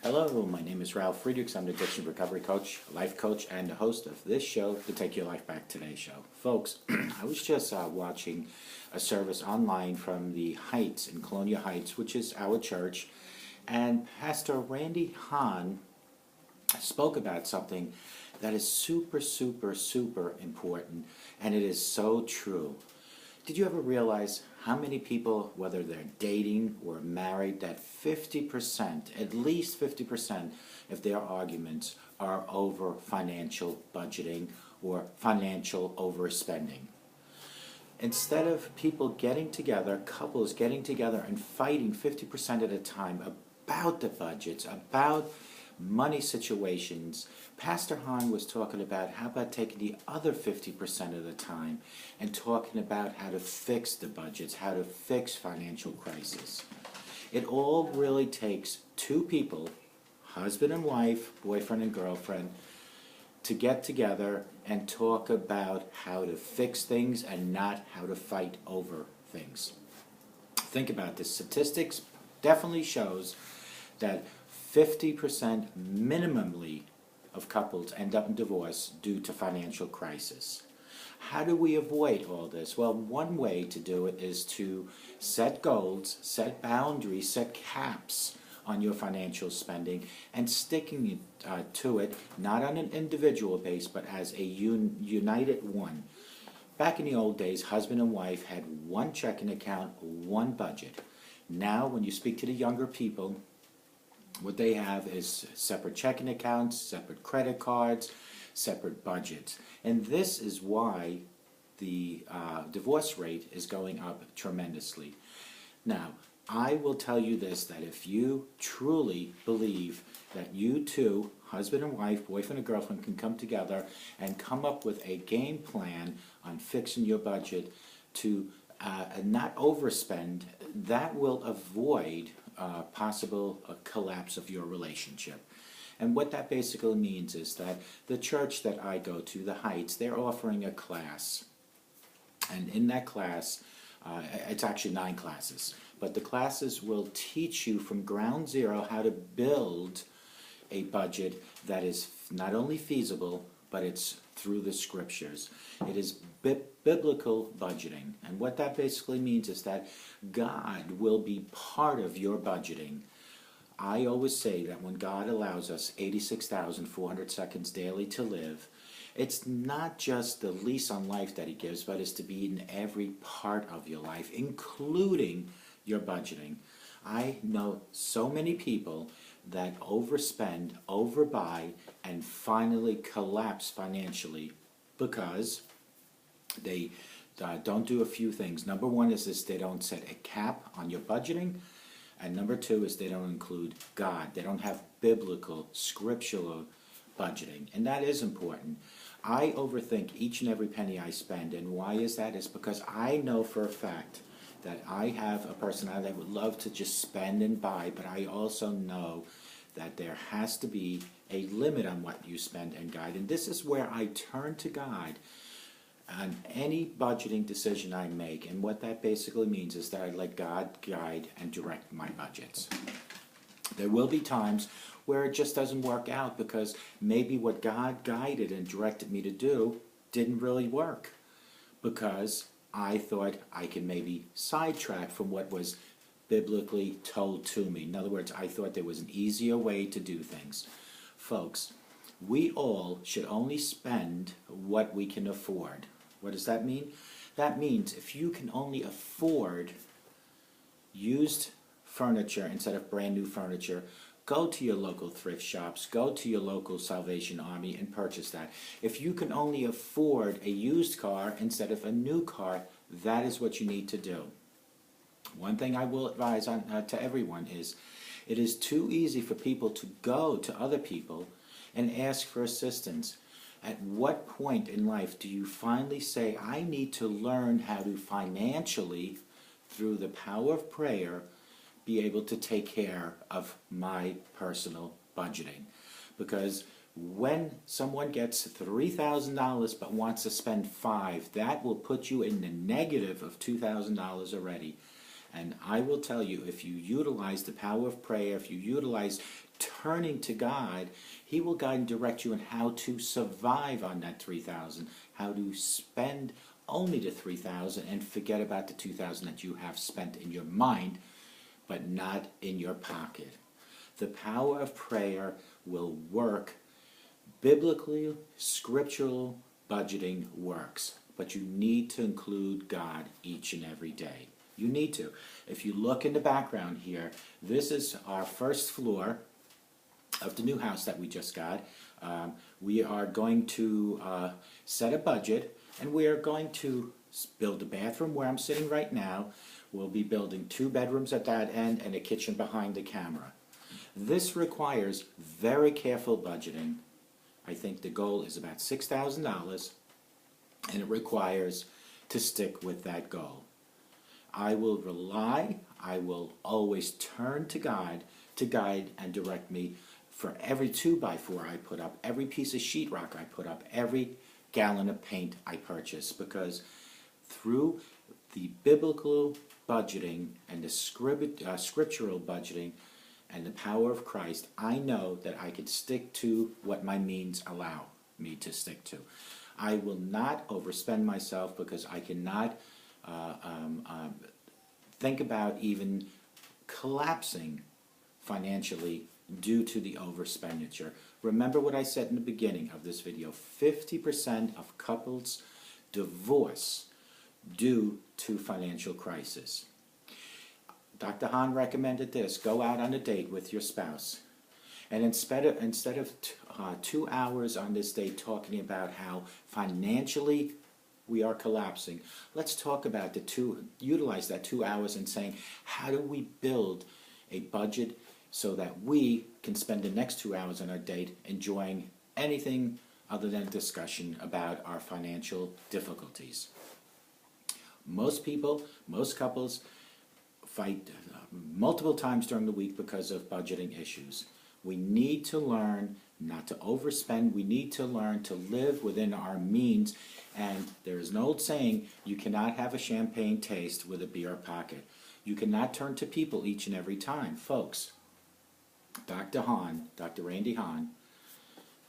Hello, my name is Ralf Friedrichs. I'm an addiction recovery coach, life coach, and the host of this show, the Take Your Life Back Today show. Folks, I was just watching a service online from the Heights in Colonial Heights, which is our church, and Pastor Randy Hahn spoke about something that is super important, and it is so true. Did you ever realize how many people, whether they're dating or married, that 50%, at least 50% of their arguments are over financial budgeting or financial overspending? Instead of people getting together, couples getting together and fighting 50% at a time about the budgets, about money situations, Pastor Hahn was talking about how about taking the other 50% of the time and talking about how to fix the budgets, how to fix financial crisis. It all really takes two people, husband and wife, boyfriend and girlfriend, to get together and talk about how to fix things and not how to fight over things. Think about this. Statistics definitely shows that 50% minimally of couples end up in divorce due to financial crisis. How do we avoid all this? Well, one way to do it is to set goals, set boundaries, set caps on your financial spending and sticking to it, not on an individual base, but as a united one. Back in the old days, husband and wife had one checking account, one budget. Now, when you speak to the younger people, what they have is separate checking accounts, separate credit cards, separate budgets. And this is why the divorce rate is going up tremendously. Now, I will tell you this, that if you truly believe that you two, husband and wife, boyfriend and girlfriend, can come together and come up with a game plan on fixing your budget to not overspend, that will avoid possible collapse of your relationship. And what that basically means is that the church that I go to, the Heights, they're offering a class. And in that class, it's actually 9 classes, but the classes will teach you from ground zero how to build a budget that is not only feasible, but it's through the scriptures. It is biblical budgeting. And what that basically means is that God will be part of your budgeting. I always say that when God allows us 86,400 seconds daily to live, it's not just the lease on life that He gives, but it's to be in every part of your life, including your budgeting. I know so many people that overspend, overbuy, and finally collapse financially because they don't do a few things. Number one is this: they don't set a cap on your budgeting. And number two is they don't include God. They don't have biblical, scriptural budgeting. And that is important. I overthink each and every penny I spend. And why is that? It's because I know for a fact that I have a personality that would love to just spend and buy, but I also know that there has to be a limit on what you spend and guide. And this is where I turn to God on any budgeting decision I make. And what that basically means is that I let God guide and direct my budgets. There will be times where it just doesn't work out because maybe what God guided and directed me to do didn't really work, because I thought I could maybe sidetrack from what was biblically told to me. In other words, I thought there was an easier way to do things. Folks, we all should only spend what we can afford. What does that mean? That means if you can only afford used furniture instead of brand new furniture, go to your local thrift shops, go to your local Salvation Army and purchase that. If you can only afford a used car instead of a new car, that is what you need to do. One thing I will advise to everyone is it is too easy for people to go to other people and ask for assistance. At what point in life do you finally say, I need to learn how to financially, through the power of prayer, be able to take care of my personal budgeting? Because when someone gets $3,000 but wants to spend $5,000, that will put you in the negative of $2,000 already. And I will tell you, if you utilize the power of prayer, if you utilize turning to God, He will guide and direct you on how to survive on that 3,000, how to spend only the 3,000 and forget about the 2,000 that you have spent in your mind, but not in your pocket. The power of prayer will work. Biblically, scriptural budgeting works, but you need to include God each and every day. You need to. If you look in the background here, this is our first floor of the new house that we just got. We are going to set a budget, and we are going to build a bathroom where I'm sitting right now. We'll be building 2 bedrooms at that end and a kitchen behind the camera. This requires very careful budgeting. I think the goal is about $6,000, and it requires to stick with that goal. I will always turn to God to guide and direct me for every 2x4 I put up, every piece of sheetrock I put up, every gallon of paint I purchase, because through the biblical budgeting and the scriptural budgeting and the power of Christ, I know that I can stick to what my means allow me to stick to. I will not overspend myself, because I cannot think about even collapsing financially due to the overexpenditure. Remember what I said in the beginning of this video, 50% of couples divorce due to financial crisis. Dr. Hahn recommended this: go out on a date with your spouse, and instead of 2 hours on this date talking about how financially we are collapsing, let's talk about utilize that 2 hours and saying, how do we build a budget so that we can spend the next 2 hours on our date enjoying anything other than discussion about our financial difficulties. Most people, most couples fight multiple times during the week because of budgeting issues. We need to learn not to overspend. We need to learn to live within our means. And there is an old saying, you cannot have a champagne taste with a beer pocket. You cannot turn to people each and every time. Folks, Dr. Hahn, Dr. Randy Hahn,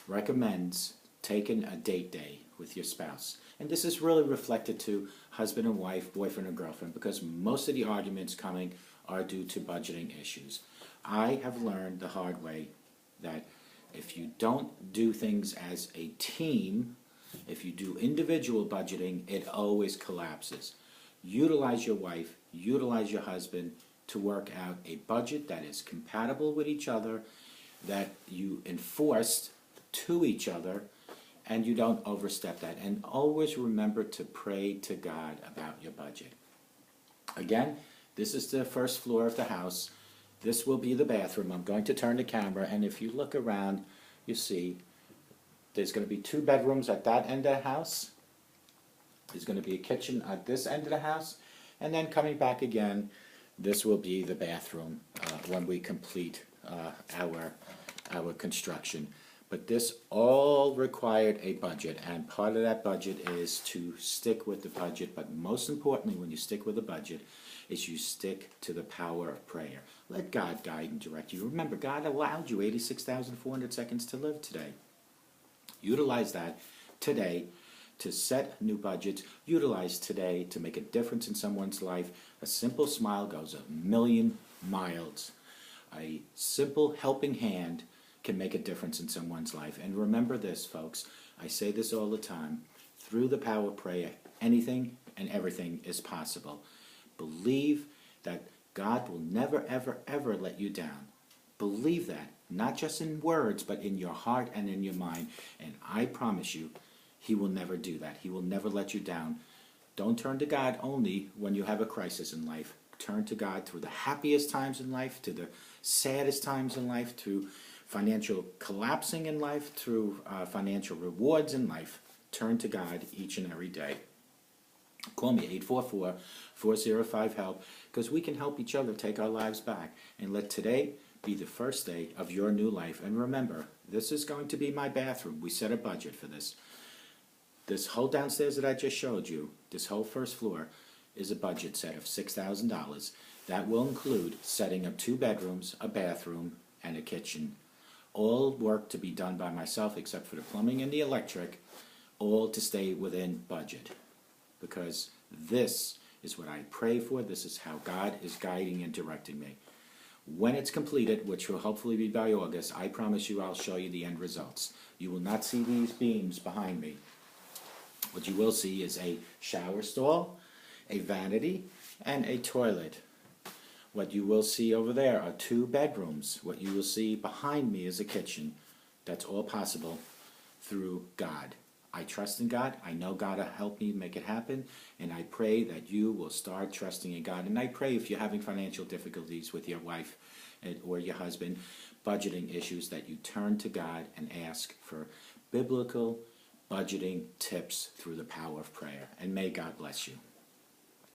recommends taking a date day with your spouse. And this is really reflected to husband and wife, boyfriend and girlfriend, because most of the arguments coming are due to budgeting issues. I have learned the hard way that if you don't do things as a team, if you do individual budgeting, it always collapses. Utilize your wife, utilize your husband to work out a budget that is compatible with each other, that you enforce to each other, and you don't overstep that. And always remember to pray to God about your budget. Again, this is the first floor of the house. This will be the bathroom. I'm going to turn the camera, and if you look around, you see there's going to be 2 bedrooms at that end of the house. There's going to be a kitchen at this end of the house, and then coming back again, this will be the bathroom when we complete our construction. But this all required a budget, and part of that budget is to stick with the budget. But most importantly, when you stick with the budget, is you stick to the power of prayer. Let God guide and direct you. Remember, God allowed you 86,400 seconds to live today. Utilize that today to set new budgets. Utilize today to make a difference in someone's life. A simple smile goes a million miles. A simple helping hand can make a difference in someone's life. And remember this, folks, I say this all the time, through the power of prayer, anything and everything is possible. Believe that God will never, ever, ever let you down. Believe that, not just in words, but in your heart and in your mind. And I promise you, He will never do that. He will never let you down. Don't turn to God only when you have a crisis in life. Turn to God through the happiest times in life, to the saddest times in life, through financial collapsing in life, through financial rewards in life. Turn to God each and every day. Call me, 844-405-HELP, because we can help each other take our lives back. And let today be the first day of your new life. And remember, this is going to be my bathroom. We set a budget for this. This whole downstairs that I just showed you, this whole first floor, is a budget set of $6,000. That will include setting up 2 bedrooms, a bathroom, and a kitchen. All work to be done by myself except for the plumbing and the electric, all to stay within budget. Because this is what I pray for. This is how God is guiding and directing me. When it's completed, which will hopefully be by August, I promise you I'll show you the end results. You will not see these beams behind me. What you will see is a shower stall, a vanity, and a toilet. What you will see over there are 2 bedrooms. What you will see behind me is a kitchen. That's all possible through God. I trust in God. I know God will help me make it happen. And I pray that you will start trusting in God. And I pray if you're having financial difficulties with your wife or your husband, budgeting issues, that you turn to God and ask for biblical budgeting tips through the power of prayer. And may God bless you.